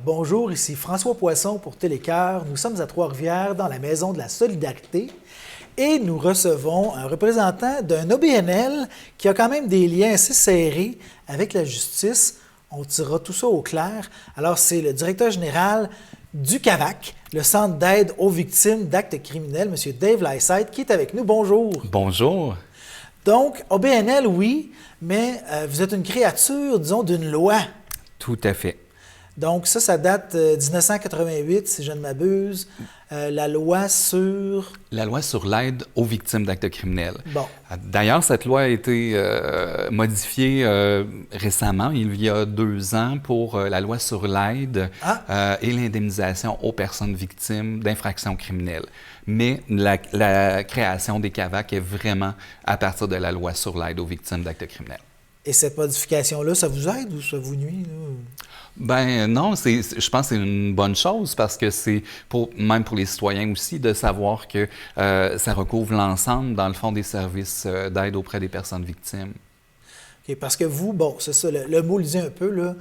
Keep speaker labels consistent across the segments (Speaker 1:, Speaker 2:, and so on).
Speaker 1: Bonjour, ici François Poisson pour Télécœur. Nous sommes à Trois-Rivières dans la Maison de la Solidarité et nous recevons un représentant d'un OBNL qui a quand même des liens assez serrés avec la justice. On tirera tout ça au clair. Alors, c'est le directeur général du CAVAC, le Centre d'aide aux victimes d'actes criminels, M. Dave Lycett, qui est avec nous. Bonjour.
Speaker 2: Bonjour.
Speaker 1: Donc, OBNL, oui, mais vous êtes une créature, disons, d'une loi.
Speaker 2: Tout à fait.
Speaker 1: Donc, ça date de 1988, si je ne m'abuse. La loi sur...
Speaker 2: La loi sur l'aide aux victimes d'actes criminels.
Speaker 1: Bon.
Speaker 2: D'ailleurs, cette loi a été modifiée récemment, il y a 2 ans, pour la loi sur l'aide et l'indemnisation aux personnes victimes d'infractions criminelles. Mais la création des CAVAC est vraiment à partir de la loi sur l'aide aux victimes d'actes criminels.
Speaker 1: Et cette modification-là, ça vous aide ou ça vous nuit, là?
Speaker 2: Ben non, je pense que c'est une bonne chose parce que c'est même pour les citoyens aussi de savoir que ça recouvre l'ensemble, dans le fond, des services d'aide auprès des personnes victimes.
Speaker 1: OK, parce que vous, bon, c'est ça, le mot le dit un peu, là,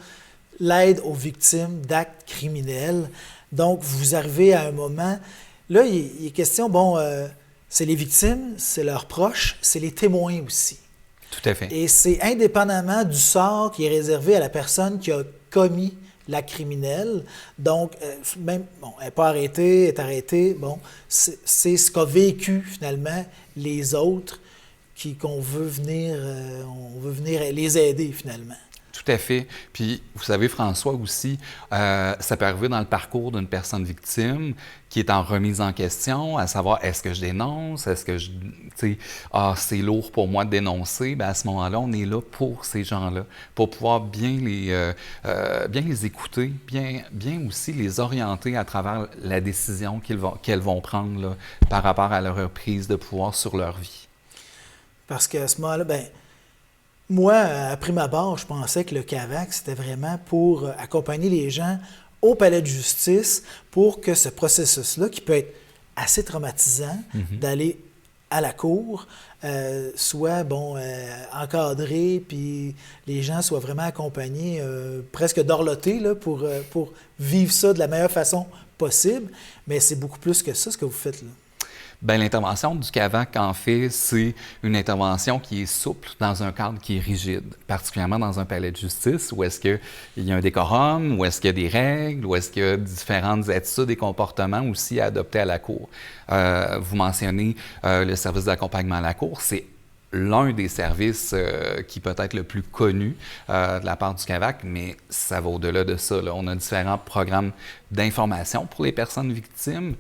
Speaker 1: l'aide aux victimes d'actes criminels. Donc, vous arrivez à un moment, là, il est question, bon, c'est les victimes, c'est leurs proches, c'est les témoins aussi.
Speaker 2: Tout à fait.
Speaker 1: Et c'est indépendamment du sort qui est réservé à la personne qui a commis la criminelle. Donc, même, bon, elle n'est pas arrêtée, elle est arrêtée. Bon, c'est ce qu'a vécu finalement les autres on veut venir les aider finalement.
Speaker 2: Tout à fait. Puis, vous savez, François, aussi, ça peut arriver dans le parcours d'une personne victime qui est en remise en question, à savoir, est-ce que je dénonce? Est-ce que c'est lourd pour moi de dénoncer? Bien, à ce moment-là, on est là pour ces gens-là, pour pouvoir bien les écouter, bien aussi les orienter à travers la décision qu'elles vont prendre là, par rapport à leur prise de pouvoir sur leur vie.
Speaker 1: Parce qu'à ce moment-là, bien, moi, à prime abord, je pensais que le CAVAC, c'était vraiment pour accompagner les gens au palais de justice pour que ce processus-là, qui peut être assez traumatisant, d'aller à la cour, soit encadré, puis les gens soient vraiment accompagnés, presque dorlotés, là, pour vivre ça de la meilleure façon possible. Mais c'est beaucoup plus que ça, ce que vous faites là.
Speaker 2: Bien, l'intervention du CAVAC, en fait, c'est une intervention qui est souple dans un cadre qui est rigide, particulièrement dans un palais de justice, où est-ce qu'il y a un décorum, où est-ce qu'il y a des règles, où est-ce qu'il y a différentes attitudes et comportements aussi à adopter à la cour. Vous mentionnez le service d'accompagnement à la cour, c'est l'un des services qui peut être le plus connu de la part du CAVAC, mais ça va au-delà de ça, là. On a différents programmes d'information pour les personnes victimes.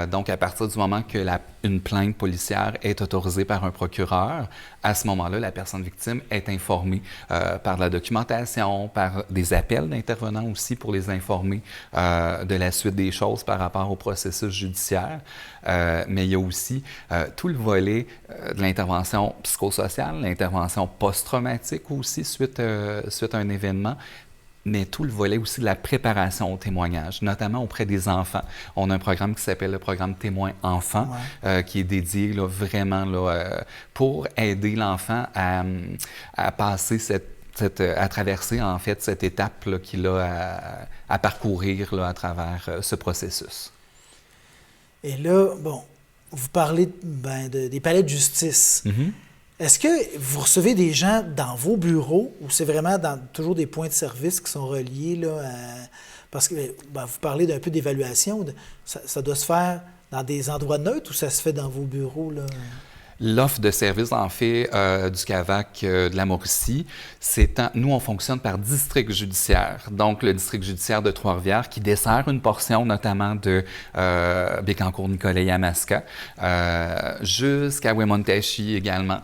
Speaker 2: Donc, à partir du moment que une plainte policière est autorisée par un procureur, à ce moment-là, la personne victime est informée par la documentation, par des appels d'intervenants aussi pour les informer de la suite des choses par rapport au processus judiciaire. Mais il y a aussi tout le volet de l'intervention psychosociale, l'intervention post-traumatique aussi suite à un événement, mais tout le volet aussi de la préparation au témoignage, notamment auprès des enfants. On a un programme qui s'appelle le programme Témoin Enfant, qui est dédié là, vraiment là, pour aider l'enfant à passer à traverser en fait cette étape là, qu'il a à parcourir là, à travers ce processus.
Speaker 1: Et là, bon, vous parlez des palais de justice. Est-ce que vous recevez des gens dans vos bureaux ou c'est vraiment toujours des points de service qui sont reliés là, parce que vous parlez d'un peu d'évaluation. Ça doit se faire dans des endroits neutres ou ça se fait dans vos bureaux, là?
Speaker 2: L'offre de service, en fait, du CAVAC de la Mauricie, nous, on fonctionne par district judiciaire. Donc, le district judiciaire de Trois-Rivières qui dessert une portion, notamment de Bécancour-Nicolet-Yamaska, jusqu'à Wemontachie également,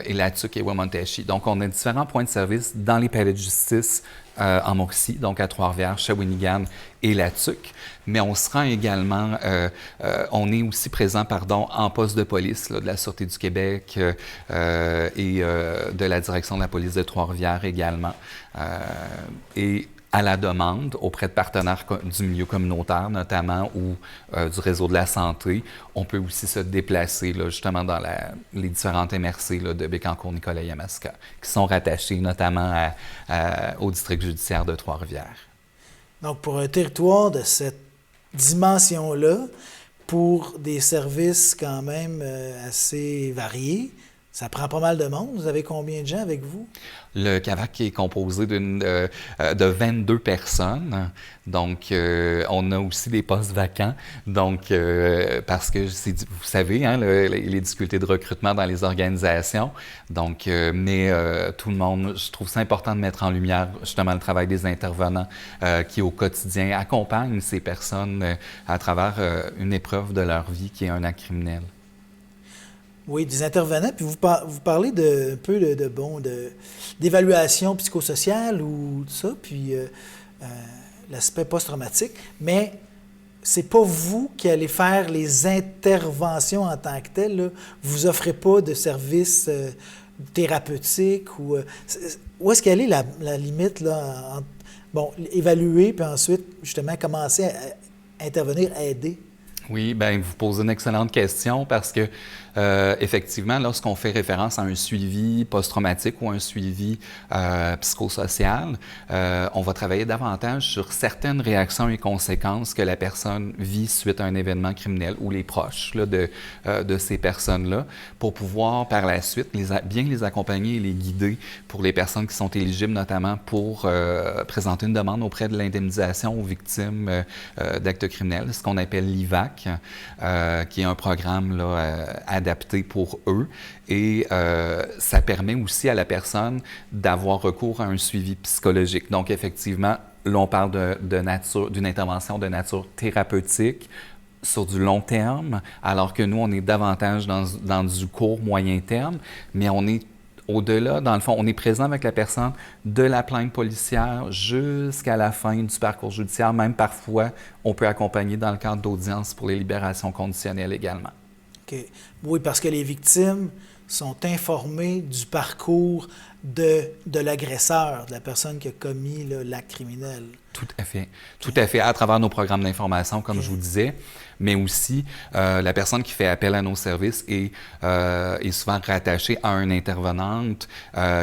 Speaker 2: et Latuc et Wemontachie. Donc, on a différents points de service dans les palais de justice en Mauricie, donc à Trois-Rivières, Shawinigan et Latuc. Mais on se rend également, on est aussi présent, en poste de police là, de la Sûreté du Québec et de la Direction de la police de Trois-Rivières également. Et à la demande auprès de partenaires du milieu communautaire notamment ou du réseau de la santé, on peut aussi se déplacer là, justement dans les différentes MRC là, de Bécancour-Nicolet-Yamaska qui sont rattachées notamment au district judiciaire de Trois-Rivières.
Speaker 1: Donc, pour un territoire de cette dimension-là, pour des services quand même assez variés, ça prend pas mal de monde. Vous avez combien de gens avec vous?
Speaker 2: Le CAVAC est composé de 22 personnes. Donc, on a aussi des postes vacants. Donc, parce que, vous savez, hein, les difficultés de recrutement dans les organisations. Donc, mais tout le monde, je trouve ça important de mettre en lumière justement le travail des intervenants qui, au quotidien, accompagnent ces personnes à travers une épreuve de leur vie qui est un acte criminel.
Speaker 1: Oui, des intervenants. Puis vous parlez un peu d'évaluation psychosociale ou tout ça, puis l'aspect post-traumatique, mais c'est pas vous qui allez faire les interventions en tant que telles, là. Vous offrez pas de services thérapeutiques ou où est-ce qu'elle est la limite là évaluer puis ensuite justement commencer à intervenir, à aider?
Speaker 2: Oui, bien, vous posez une excellente question parce que, effectivement, lorsqu'on fait référence à un suivi post-traumatique ou un suivi psychosocial, on va travailler davantage sur certaines réactions et conséquences que la personne vit suite à un événement criminel ou les proches là, de ces personnes-là pour pouvoir, par la suite, bien les accompagner et les guider pour les personnes qui sont éligibles, notamment pour présenter une demande auprès de l'indemnisation aux victimes d'actes criminels, ce qu'on appelle l'IVAC. Qui est un programme là, adapté pour eux. Et ça permet aussi à la personne d'avoir recours à un suivi psychologique. Donc, effectivement, là, on parle d'une intervention de nature thérapeutique sur du long terme, alors que nous, on est davantage dans du court, moyen terme, mais on est au-delà, dans le fond, on est présent avec la personne de la plainte policière jusqu'à la fin du parcours judiciaire. Même parfois, on peut accompagner dans le cadre d'audience pour les libérations conditionnelles également.
Speaker 1: OK. Oui, parce que les victimes sont informées du parcours de l'agresseur, de la personne qui a commis l'acte criminel.
Speaker 2: Tout à fait. Tout à fait, à travers nos programmes d'information, comme je vous disais, mais aussi la personne qui fait appel à nos services est souvent rattachée à une intervenante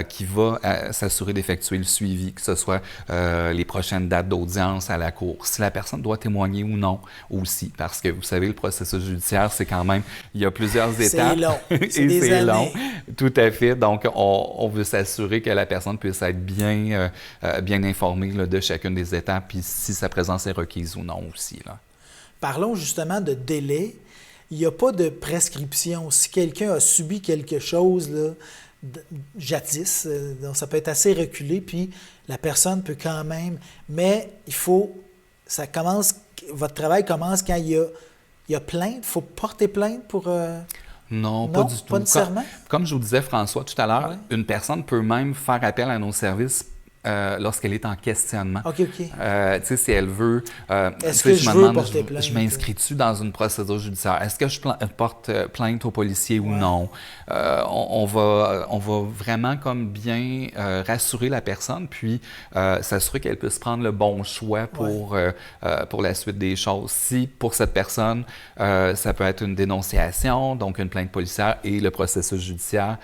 Speaker 2: qui va s'assurer d'effectuer le suivi, que ce soit les prochaines dates d'audience à la cour, si la personne doit témoigner ou non aussi, parce que vous savez, le processus judiciaire, c'est quand même, il y a plusieurs étapes.
Speaker 1: C'est long.
Speaker 2: C'est des années. Long. Tout à fait. Donc, on veut s'assurer que la personne puisse être bien informée là, de chacune des étapes, puis si sa présence est requise ou non aussi, là.
Speaker 1: Parlons justement de délai. Il n'y a pas de prescription. Si quelqu'un a subi quelque chose là, jadis, donc ça peut être assez reculé, puis la personne peut quand même... Mais votre travail commence quand il y a plainte. Il faut porter plainte pour...
Speaker 2: Non, pas du tout.
Speaker 1: Pas nécessairement?
Speaker 2: Comme je vous disais, François, tout à l'heure,
Speaker 1: Ouais.
Speaker 2: une personne peut même faire appel à nos services lorsqu'elle est en questionnement.
Speaker 1: OK.
Speaker 2: Tu sais, si elle veut...
Speaker 1: Est-ce que je veux porter plainte?
Speaker 2: Je m'inscris-tu dans une procédure judiciaire? Est-ce que je porte plainte au policier ou non? On va vraiment comme bien rassurer la personne, puis s'assurer qu'elle puisse prendre le bon choix pour la suite des choses. Si, pour cette personne, ça peut être une dénonciation, donc une plainte policière et le processus judiciaire,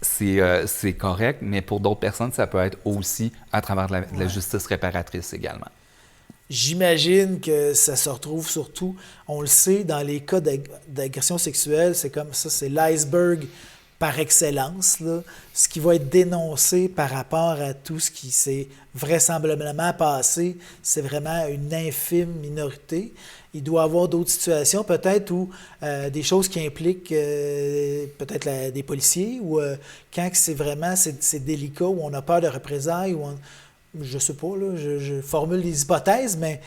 Speaker 2: c'est correct, mais pour d'autres personnes, ça peut être aussi à travers de la justice réparatrice également.
Speaker 1: J'imagine que ça se retrouve surtout, on le sait, dans les cas d'agression sexuelle, c'est comme ça, c'est l'iceberg par excellence, là. Ce qui va être dénoncé par rapport à tout ce qui s'est vraisemblablement passé, c'est vraiment une infime minorité. Il doit y avoir d'autres situations, peut-être, où des choses qui impliquent peut-être des policiers, ou quand c'est délicat, où on a peur de représailles, ou je sais pas, là, je formule des hypothèses, mais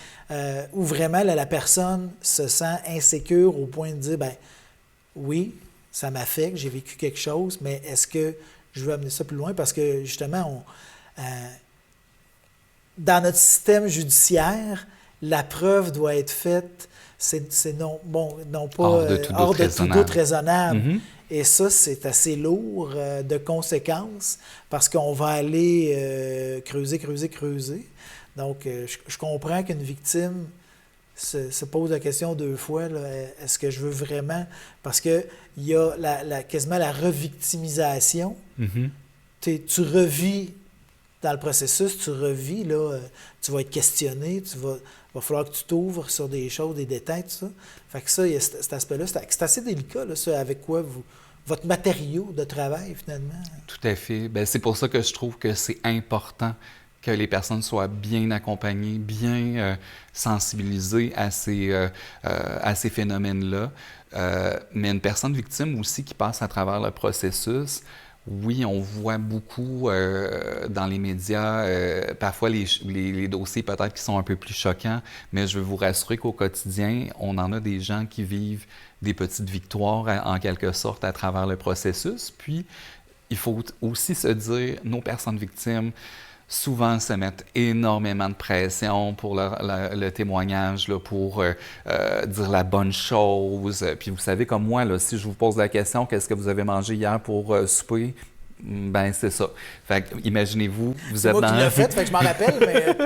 Speaker 1: où vraiment la personne se sent insécure au point de dire, ben oui, ça m'affecte, j'ai vécu quelque chose, mais est-ce que je veux amener ça plus loin? Parce que justement, dans notre système judiciaire, la preuve doit être faite, c'est non pas hors de tout doute raisonnable. Mm-hmm. Et ça, c'est assez lourd de conséquences parce qu'on va aller creuser. Donc, je comprends qu'une victime se pose la question 2 fois, là, est-ce que je veux vraiment... Parce qu'il y a quasiment la revictimisation.
Speaker 2: Mm-hmm.
Speaker 1: Tu revis dans le processus, tu revis, là, tu vas être questionné, va falloir que tu t'ouvres sur des choses, des détails, tout ça. Fait que ça, il y a cet aspect-là, c'est assez délicat, là, ça, avec quoi votre matériau de travail, finalement.
Speaker 2: Tout à fait. Bien, c'est pour ça que je trouve que c'est important que les personnes soient bien accompagnées, bien sensibilisées à ces phénomènes-là. Mais une personne victime aussi qui passe à travers le processus, oui, on voit beaucoup dans les médias, parfois les dossiers peut-être qui sont un peu plus choquants, mais je veux vous rassurer qu'au quotidien, on en a des gens qui vivent des petites victoires en quelque sorte à travers le processus. Puis, il faut aussi se dire, nos personnes victimes, souvent se mettent énormément de pression pour le témoignage, là, pour dire la bonne chose. Puis vous savez, comme moi, là, si je vous pose la question « Qu'est-ce que vous avez mangé hier pour souper? » Ben c'est ça. Fait que, imaginez-vous, vous êtes
Speaker 1: moi
Speaker 2: dans...
Speaker 1: qui l'ai fait, fait que je m'en rappelle, mais...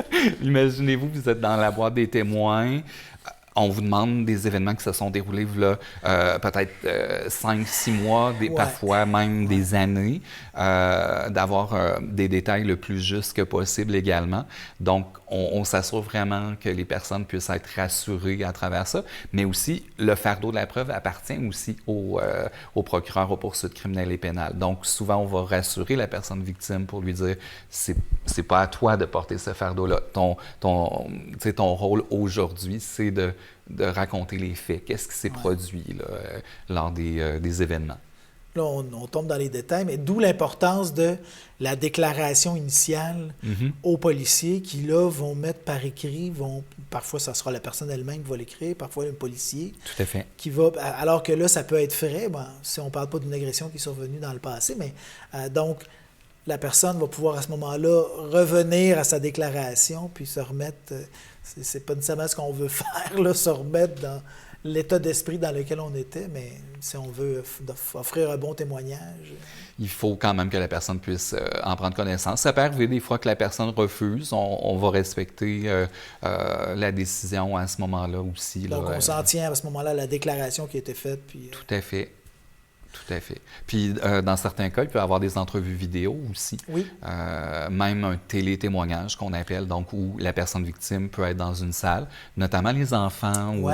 Speaker 2: Imaginez-vous, vous êtes dans la boîte des témoins. On vous demande des événements qui se sont déroulés là, peut-être 5-6 mois, parfois même des années, d'avoir des détails le plus justes que possible également. Donc, on s'assure vraiment que les personnes puissent être rassurées à travers ça, mais aussi, le fardeau de la preuve appartient aussi au procureur aux poursuites criminelles et pénales. Donc, souvent, on va rassurer la personne victime pour lui dire « c'est pas à toi de porter ce fardeau-là. Ton rôle aujourd'hui, c'est de raconter les faits. Qu'est-ce qui s'est produit là, lors des événements. »
Speaker 1: Là, on tombe dans les détails, mais d'où l'importance de la déclaration initiale aux policiers qui, là, vont mettre par écrit, parfois, ça sera la personne elle-même qui va l'écrire, parfois le policier.
Speaker 2: Tout à fait.
Speaker 1: Qui va, alors que là, ça peut être frais, si on ne parle pas d'une agression qui est survenue dans le passé, mais donc, la personne va pouvoir à ce moment-là revenir à sa déclaration puis se remettre, c'est pas nécessairement ce qu'on veut faire, là, se remettre dans l'état d'esprit dans lequel on était, mais si on veut offrir un bon témoignage.
Speaker 2: Il faut quand même que la personne puisse en prendre connaissance. Ça peut arriver des fois que la personne refuse. On va respecter la décision à ce moment-là aussi.
Speaker 1: Donc,
Speaker 2: là,
Speaker 1: on s'en tient à ce moment-là à la déclaration qui a été faite. Puis,
Speaker 2: Tout à fait. Tout à fait. Puis, dans certains cas, il peut y avoir des entrevues vidéo aussi.
Speaker 1: Oui.
Speaker 2: Même un télétémoignage qu'on appelle, donc où la personne victime peut être dans une salle, notamment les enfants ou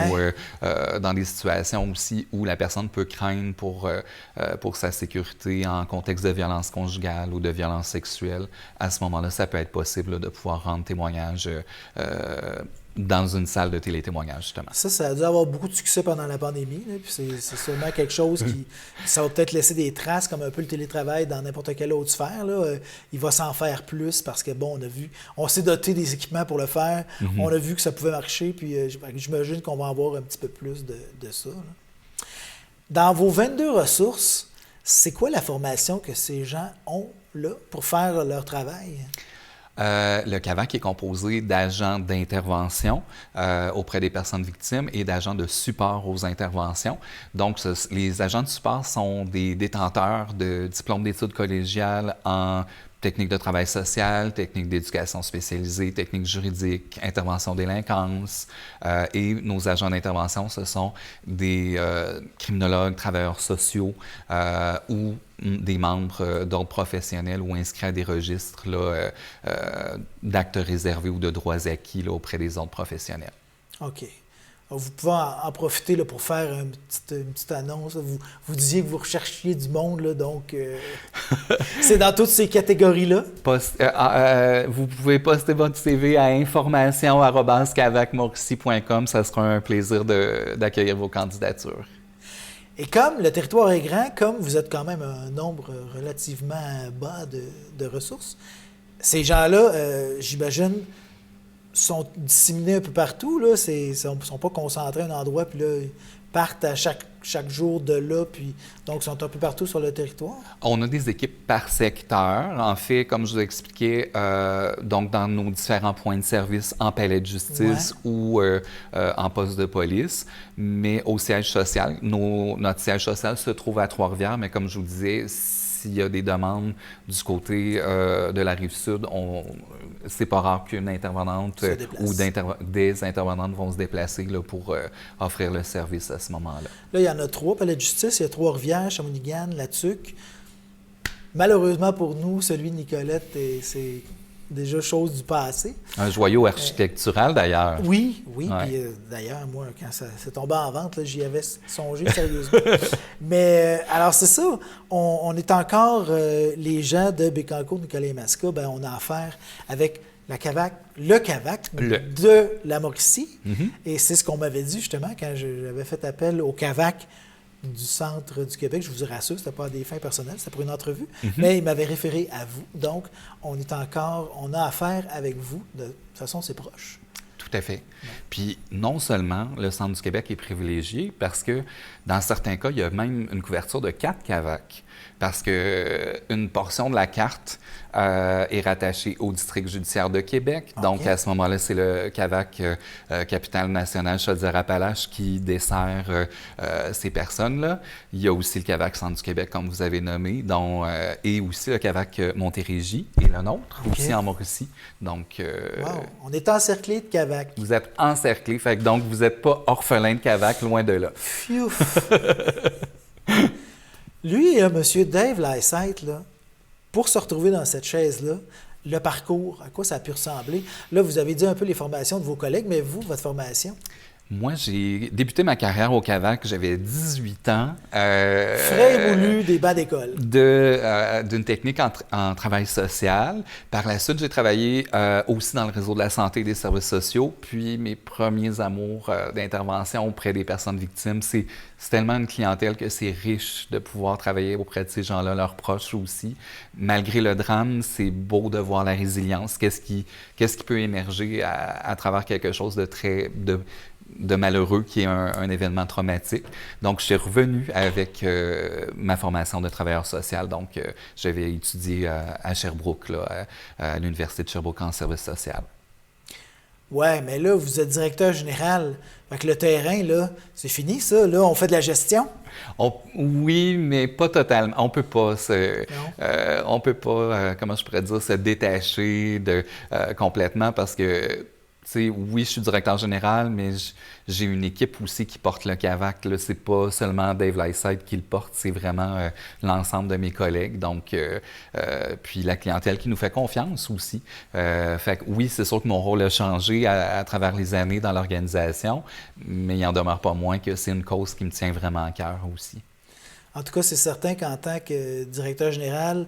Speaker 2: dans des situations aussi où la personne peut craindre pour sa sécurité en contexte de violence conjugale ou de violence sexuelle. À ce moment-là, ça peut être possible là, de pouvoir rendre témoignage dans une salle de télétémoignage, justement.
Speaker 1: Ça a dû avoir beaucoup de succès pendant la pandémie. Là, puis c'est sûrement quelque chose qui... Ça va peut-être laisser des traces, comme un peu le télétravail dans n'importe quelle autre sphère. Là. Il va s'en faire plus parce que, bon, on s'est doté des équipements pour le faire. On a vu que ça pouvait marcher, puis j'imagine qu'on va en avoir un petit peu plus de ça. Là. Dans vos 22 ressources, c'est quoi la formation que ces gens ont là pour faire leur travail?
Speaker 2: Le CAVAC est composé d'agents d'intervention auprès des personnes victimes et d'agents de support aux interventions. Donc, les agents de support sont des détenteurs de diplômes d'études collégiales en techniques de travail social, techniques d'éducation spécialisée, techniques juridiques, intervention délinquance. Et nos agents d'intervention, ce sont des criminologues, travailleurs sociaux ou des membres d'ordre professionnel ou inscrits à des registres là, d'actes réservés ou de droits acquis là, auprès des ordres professionnels.
Speaker 1: OK. Alors, vous pouvez en profiter là, pour faire une petite annonce. Vous disiez que vous recherchiez du monde, là, donc c'est dans toutes ces catégories-là?
Speaker 2: Vous pouvez poster votre CV à information@cavacmauricie.com. Ça sera un plaisir d'accueillir vos candidatures.
Speaker 1: Et comme le territoire est grand, comme vous êtes quand même un nombre relativement bas de ressources, ces gens-là, j'imagine, sont disséminés un peu partout. Là. Ils ne sont pas concentrés à un endroit, puis là, ils partent à chaque jour de là, puis donc ils sont un peu partout sur le territoire.
Speaker 2: On a des équipes par secteur. En fait, comme je vous ai expliqué, donc dans nos différents points de service en palais de justice ou en poste de police, mais au siège social. Notre siège social se trouve à Trois-Rivières, mais comme je vous disais, s'il y a des demandes du côté de la Rive-Sud, c'est pas rare qu'une intervenante ou des intervenantes vont se déplacer là, pour offrir le service à ce moment-là.
Speaker 1: Là, il y en a 3 palais de justice. Il y a Trois-Rivières, Shawinigan, La Tuque. Malheureusement pour nous, celui de Nicolette, c'est déjà chose du passé.
Speaker 2: Un joyau architectural, d'ailleurs.
Speaker 1: Oui,
Speaker 2: Ouais.
Speaker 1: puis d'ailleurs, moi, quand ça s'est tombé en vente, là, j'y avais songé sérieusement. Mais alors, c'est ça, on est encore, les gens de Bécancour, Nicolas et Masca, ben, on a affaire avec le CAVAC de la Mauricie. Et c'est ce qu'on m'avait dit justement quand j'avais fait appel au CAVAC du centre du Québec. Je vous rassure, ce n'était pas à des fins personnelles, c'était pour une entrevue, mais il m'avait référé à vous. Donc, on a affaire avec vous. De toute façon, c'est proche.
Speaker 2: Tout à fait. Puis non seulement le Centre du Québec est privilégié, parce que dans certains cas, il y a même une couverture de 4 CAVAC, parce qu'une portion de la carte est rattachée au district judiciaire de Québec. Okay. Donc, à ce moment-là, c'est le CAVAC Capitale nationale Chaudière-Appalaches qui dessert ces personnes-là. Il y a aussi le CAVAC Centre du Québec, comme vous avez nommé, et aussi le CAVAC Montérégie et le nôtre, aussi en Mauricie. Donc,
Speaker 1: wow. On est encerclé de CAVAC.
Speaker 2: Vous êtes encerclé, fait que donc vous n'êtes pas orphelin de CAVAC, loin de là.
Speaker 1: Fiouf! Lui, M. Dave Lysette, là, pour se retrouver dans cette chaise-là, le parcours, à quoi ça a pu ressembler? Là, vous avez dit un peu les formations de vos collègues, mais vous, votre formation?
Speaker 2: Moi, j'ai débuté ma carrière au CAVAC, j'avais 18 ans.
Speaker 1: Frais et moulu des bancs d'école.
Speaker 2: D'une technique en travail social. Par la suite, j'ai travaillé aussi dans le réseau de la santé et des services sociaux. Puis mes premiers amours d'intervention auprès des personnes victimes, c'est tellement une clientèle que c'est riche de pouvoir travailler auprès de ces gens-là, leurs proches aussi. Malgré le drame, c'est beau de voir la résilience. Qu'est-ce qui peut émerger à travers quelque chose de malheureux qui est un événement traumatique. Donc, je suis revenu avec ma formation de travailleur social. Donc, j'avais étudié à Sherbrooke, là, à l'Université de Sherbrooke en service social.
Speaker 1: Ouais, mais là, vous êtes directeur général. Fait que le terrain, là, c'est fini, ça. Là, on fait de la gestion.
Speaker 2: Oui, mais pas totalement. On peut pas comment je pourrais dire, se détacher complètement parce que oui, je suis directeur général, mais j'ai une équipe aussi qui porte le CAVAC. Là, c'est pas seulement Dave Lysette qui le porte, c'est vraiment l'ensemble de mes collègues. Donc, puis la clientèle qui nous fait confiance aussi. Fait que oui, c'est sûr que mon rôle a changé à travers les années dans l'organisation, mais il n'en demeure pas moins que c'est une cause qui me tient vraiment à cœur aussi.
Speaker 1: En tout cas, c'est certain qu'en tant que directeur général,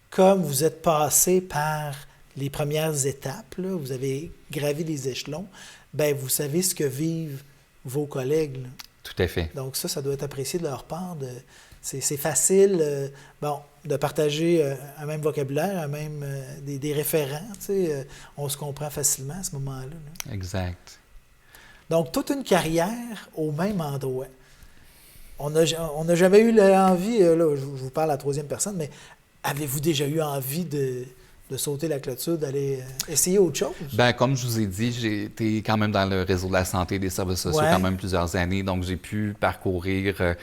Speaker 1: comme vous êtes passé par les premières étapes, là, vous avez gravi les échelons, bien, vous savez ce que vivent vos collègues. Là.
Speaker 2: Tout à fait.
Speaker 1: Donc ça doit être apprécié de leur part. C'est facile de partager un même vocabulaire, des référents. On se comprend facilement à ce moment-là. Là.
Speaker 2: Exact.
Speaker 1: Donc, toute une carrière au même endroit. On n'a jamais eu l'envie, là, je vous parle à la troisième personne, mais avez-vous déjà eu envie de sauter la clôture, d'aller essayer autre chose?
Speaker 2: Bien, comme je vous ai dit, j'ai été quand même dans le réseau de la santé et des services sociaux quand même plusieurs années. Donc, j'ai pu parcourir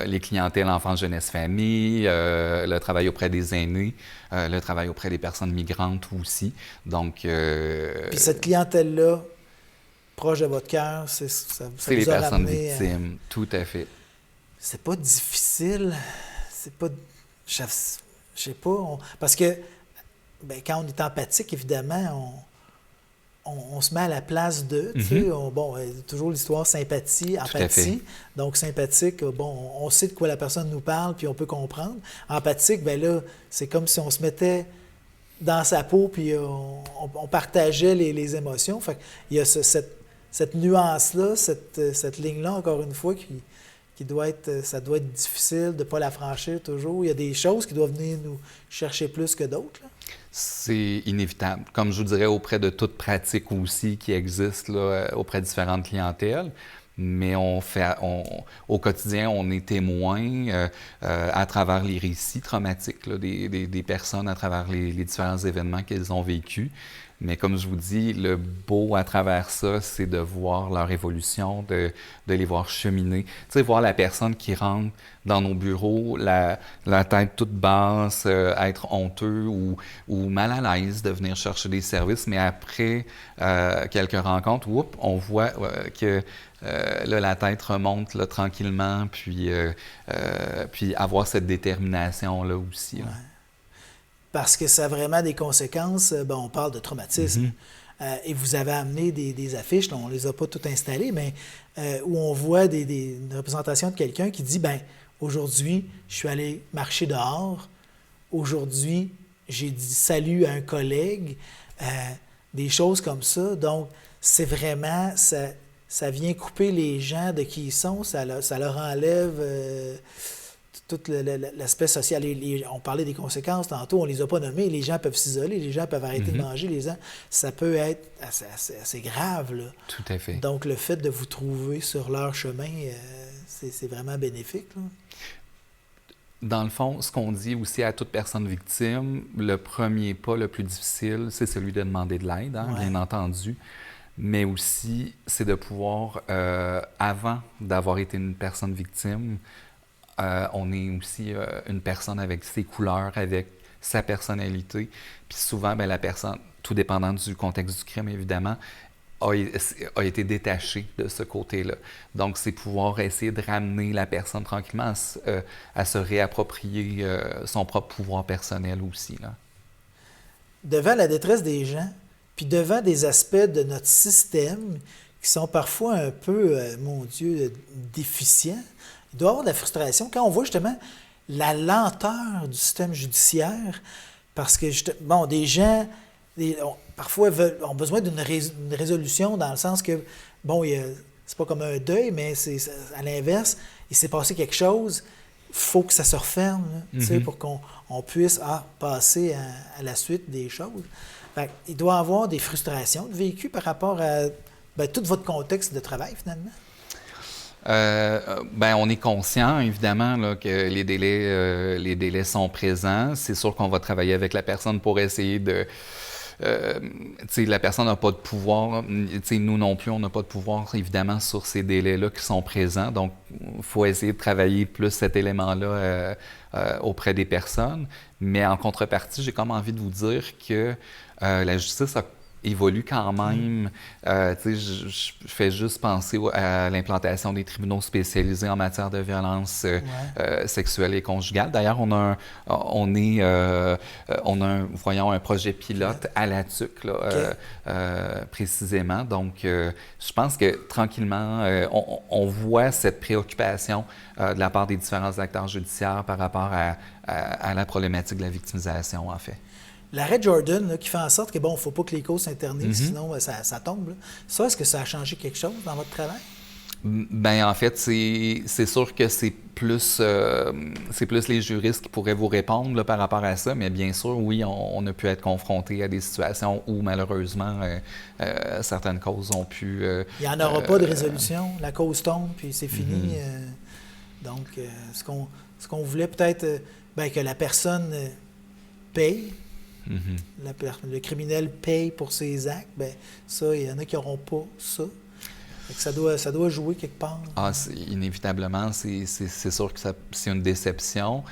Speaker 2: les clientèles enfants, jeunesse, famille, le travail auprès des aînés, le travail auprès des personnes migrantes aussi. Donc...
Speaker 1: Puis cette clientèle-là, proche de votre cœur, ça
Speaker 2: c'est les personnes victimes, tout à fait.
Speaker 1: C'est pas difficile, c'est pas... Je sais pas, parce que bien, quand on est empathique, évidemment, on se met à la place d'eux. Toujours l'histoire sympathie, empathie. Donc, sympathique, on sait de quoi la personne nous parle, puis on peut comprendre. Empathique, bien là, c'est comme si on se mettait dans sa peau, puis on partageait les émotions. Fait qu'il y a cette nuance-là, cette ligne-là, encore une fois, ça doit être difficile de ne pas la franchir toujours. Il y a des choses qui doivent venir nous chercher plus que d'autres. Là.
Speaker 2: C'est inévitable. Comme je vous dirais, auprès de toute pratique aussi qui existe là, auprès de différentes clientèles. Mais au quotidien, on est témoin à travers les récits traumatiques là, des personnes, à travers les différents événements qu'elles ont vécus. Mais comme je vous dis, le beau à travers ça, c'est de voir leur évolution, de les voir cheminer. Tu sais, voir la personne qui rentre dans nos bureaux, la tête toute basse, être honteux ou mal à l'aise de venir chercher des services. Mais après quelques rencontres, on voit que là, la tête remonte là, tranquillement, puis avoir cette détermination-là aussi. Là.
Speaker 1: Ouais. parce que ça a vraiment des conséquences. On parle de traumatisme. Et vous avez amené des affiches, là, on ne les a pas toutes installées, mais où on voit une représentation de quelqu'un qui dit, aujourd'hui, je suis allé marcher dehors, aujourd'hui, j'ai dit salut à un collègue, des choses comme ça. Donc, c'est vraiment, ça vient couper les gens de qui ils sont, ça leur enlève tout l'aspect social. On parlait des conséquences tantôt, on ne les a pas nommées. Les gens peuvent s'isoler, les gens peuvent arrêter de manger, ça peut être assez grave, là.
Speaker 2: Tout à fait.
Speaker 1: Donc, le fait de vous trouver sur leur chemin, c'est vraiment bénéfique, là.
Speaker 2: Dans le fond, ce qu'on dit aussi à toute personne victime, le premier pas le plus difficile, c'est celui de demander de l'aide, bien entendu. Mais aussi, c'est de pouvoir, avant d'avoir été une personne victime, on est aussi une personne avec ses couleurs, avec sa personnalité. Puis souvent, la personne, tout dépendant du contexte du crime, évidemment, a été détachée de ce côté-là. Donc, c'est pouvoir essayer de ramener la personne tranquillement à se réapproprier son propre pouvoir personnel aussi, là.
Speaker 1: Devant la détresse des gens, puis devant des aspects de notre système qui sont parfois un peu, mon Dieu, déficients, il doit y avoir de la frustration. Quand on voit justement la lenteur du système judiciaire, parce que, des gens, parfois ont besoin d'une résolution dans le sens que, c'est pas comme un deuil, mais c'est à l'inverse, il s'est passé quelque chose, il faut que ça se referme, là, pour qu'on puisse passer à la suite des choses. Fait, il doit y avoir des frustrations de vécu par rapport à tout votre contexte de travail, finalement.
Speaker 2: On est conscient, évidemment, là, que les délais sont présents. C'est sûr qu'on va travailler avec la personne pour essayer de... la personne n'a pas de pouvoir. Nous non plus, on n'a pas de pouvoir, évidemment, sur ces délais-là qui sont présents. Donc, il faut essayer de travailler plus cet élément-là auprès des personnes. Mais en contrepartie, j'ai comme envie de vous dire que la justice évolue quand même. Je fais juste penser à l'implantation des tribunaux spécialisés en matière de violence sexuelle et conjugale. D'ailleurs, on a un projet pilote à la TUC, là, précisément. Donc, je pense que tranquillement, on voit cette préoccupation de la part des différents acteurs judiciaires par rapport à la problématique de la victimisation, en fait.
Speaker 1: L'arrêt Jordan, là, qui fait en sorte que, il ne faut pas que les causes s'internissent, sinon ça tombe. Là. Ça, est-ce que ça a changé quelque chose dans votre travail?
Speaker 2: En fait, c'est sûr que c'est plus les juristes qui pourraient vous répondre là, par rapport à ça, mais bien sûr, oui, on a pu être confronté à des situations où, malheureusement, certaines causes ont pu...
Speaker 1: il n'y en aura pas de résolution, la cause tombe, puis c'est fini. Donc, ce qu'on voulait peut-être, que la personne paye, le criminel paye pour ses actes, ça, il y en a qui n'auront pas ça. Fait que ça doit jouer quelque part.
Speaker 2: Inévitablement, c'est sûr que c'est une déception.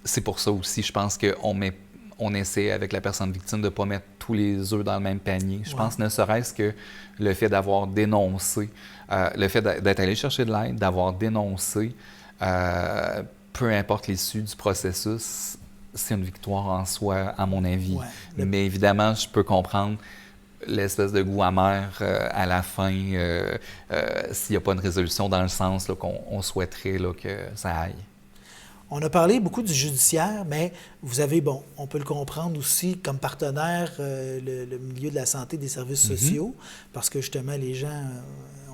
Speaker 2: C'est pour ça aussi, je pense qu'on essaie avec la personne victime de ne pas mettre tous les œufs dans le même panier. Je pense ne serait-ce que le fait d'avoir dénoncé, le fait d'être allé chercher de l'aide, d'avoir dénoncé, peu importe l'issue du processus, c'est une victoire en soi, à mon avis. Mais évidemment, je peux comprendre l'espèce de goût amer à la fin s'il n'y a pas une résolution dans le sens là, qu'on souhaiterait là, que ça aille.
Speaker 1: On a parlé beaucoup du judiciaire, mais vous avez, on peut le comprendre aussi comme partenaire, le milieu de la santé, des services sociaux, parce que justement, les gens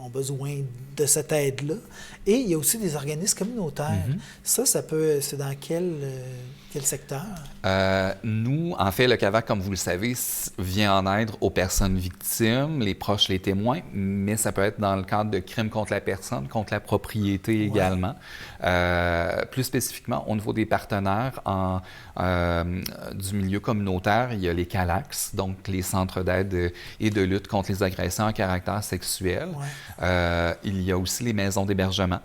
Speaker 1: ont besoin de cette aide-là. Et il y a aussi des organismes communautaires. Ça c'est dans quel secteur?
Speaker 2: Nous, en fait, le CAVAC, comme vous le savez, vient en aide aux personnes victimes, les proches, les témoins, mais ça peut être dans le cadre de crimes contre la personne, contre la propriété également. Plus spécifiquement, au niveau des partenaires du milieu communautaire, il y a les CALAX, donc les centres d'aide et de lutte contre les agressions à caractère sexuel. Il y a aussi les maisons d'hébergement,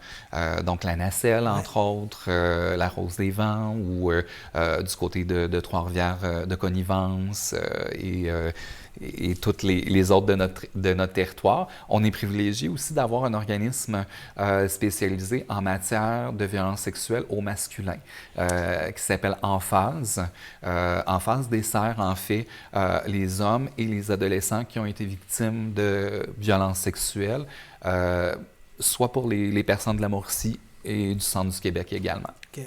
Speaker 2: donc la Nacelle, entre autres, la Rose des Vents, ou du côté de Trois-Rivières, de Connivence, et et toutes les autres de notre territoire. On est privilégié aussi d'avoir un organisme spécialisé en matière de violence sexuelle au masculin, qui s'appelle Emphase. Emphase dessert en fait les hommes et les adolescents qui ont été victimes de violences sexuelles, soit pour les personnes de la Mauricie et du centre du Québec également.
Speaker 1: OK.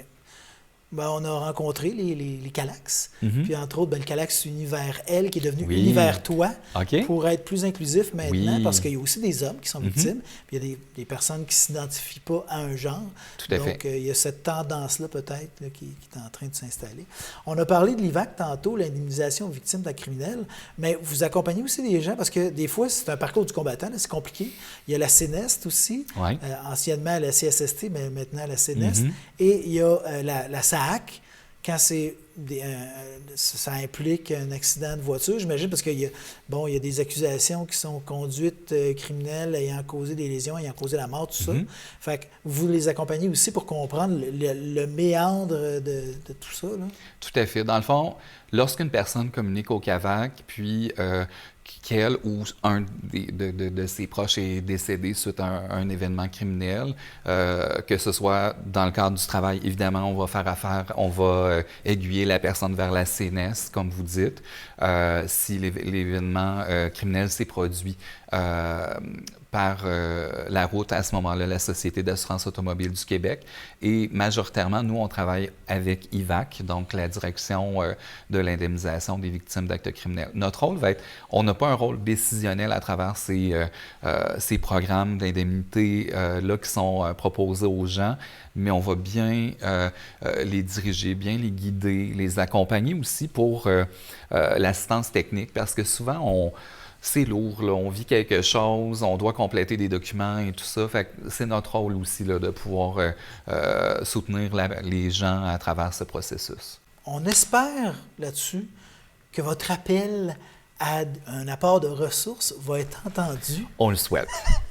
Speaker 1: Ben, on a rencontré les Calax,
Speaker 2: Mhm.
Speaker 1: puis entre autres, ben, le Calax Univers L, qui est devenu
Speaker 2: Oui.
Speaker 1: Univers Toi,
Speaker 2: OK.
Speaker 1: pour être plus inclusif maintenant,
Speaker 2: Oui.
Speaker 1: parce qu'il y a aussi des hommes qui sont
Speaker 2: Mhm.
Speaker 1: victimes, puis il y a des personnes qui ne s'identifient pas à un genre.
Speaker 2: Tout à fait.
Speaker 1: Donc, il y a cette tendance-là peut-être là, qui est en train de s'installer. On a parlé de l'IVAC tantôt, l'indemnisation aux victimes d'actes criminels, mais vous accompagnez aussi des gens, parce que des fois, c'est un parcours du combattant, là, c'est compliqué. Il y a la CNEST aussi,
Speaker 2: Ouais.
Speaker 1: anciennement la CSST, mais maintenant la CNEST,
Speaker 2: Mhm.
Speaker 1: et il y a la SAAC, quand ça implique un accident de voiture, j'imagine, parce qu'il y a des accusations qui sont conduites criminelles ayant causé des lésions, ayant causé la mort, tout ça.
Speaker 2: Mhm.
Speaker 1: Fait que vous les accompagnez aussi pour comprendre le méandre de tout ça, là.
Speaker 2: Tout à fait. Dans le fond, lorsqu'une personne communique au CAVAC, puis qu'elle ou un de ses proches est décédé suite à un événement criminel, que ce soit dans le cadre du travail, évidemment, on va faire affaire, on va aiguiller la personne vers la CNES, comme vous dites, si l'événement criminel s'est produit par la route, à ce moment-là, la Société d'assurance automobile du Québec. Et majoritairement, nous, on travaille avec IVAC, donc la direction de l'indemnisation des victimes d'actes criminels. Notre rôle va être, on n'a pas un rôle décisionnel à travers ces programmes d'indemnité là qui sont proposés aux gens, mais on va bien les diriger, bien les guider, les accompagner aussi pour l'assistance technique, parce que souvent, c'est lourd, là. On vit quelque chose, on doit compléter des documents et tout ça. Fait que c'est notre rôle aussi là, de pouvoir soutenir les gens à travers ce processus.
Speaker 1: On espère là-dessus que votre appel à un apport de ressources va être entendu.
Speaker 2: On le souhaite.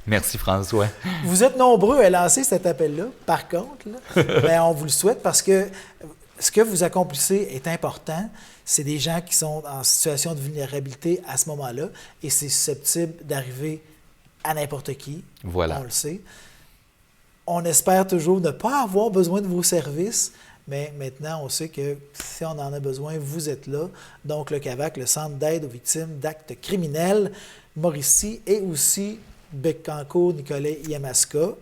Speaker 2: Merci François.
Speaker 1: Vous êtes nombreux à lancer cet appel-là, par contre, là, ben, on vous le souhaite parce que ce que vous accomplissez est important. C'est des gens qui sont en situation de vulnérabilité à ce moment-là et c'est susceptible d'arriver à n'importe qui.
Speaker 2: Voilà.
Speaker 1: On le sait. On espère toujours ne pas avoir besoin de vos services, mais maintenant, on sait que si on en a besoin, vous êtes là. Donc, le CAVAC, le Centre d'aide aux victimes d'actes criminels, Mauricie et aussi Bécancour, Nicolet, Yamaska.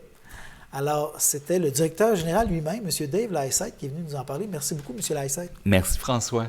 Speaker 1: Alors, c'était le directeur général lui-même, M. Dave Lycett, qui est venu nous en parler. Merci beaucoup, M. Lycett.
Speaker 2: Merci François.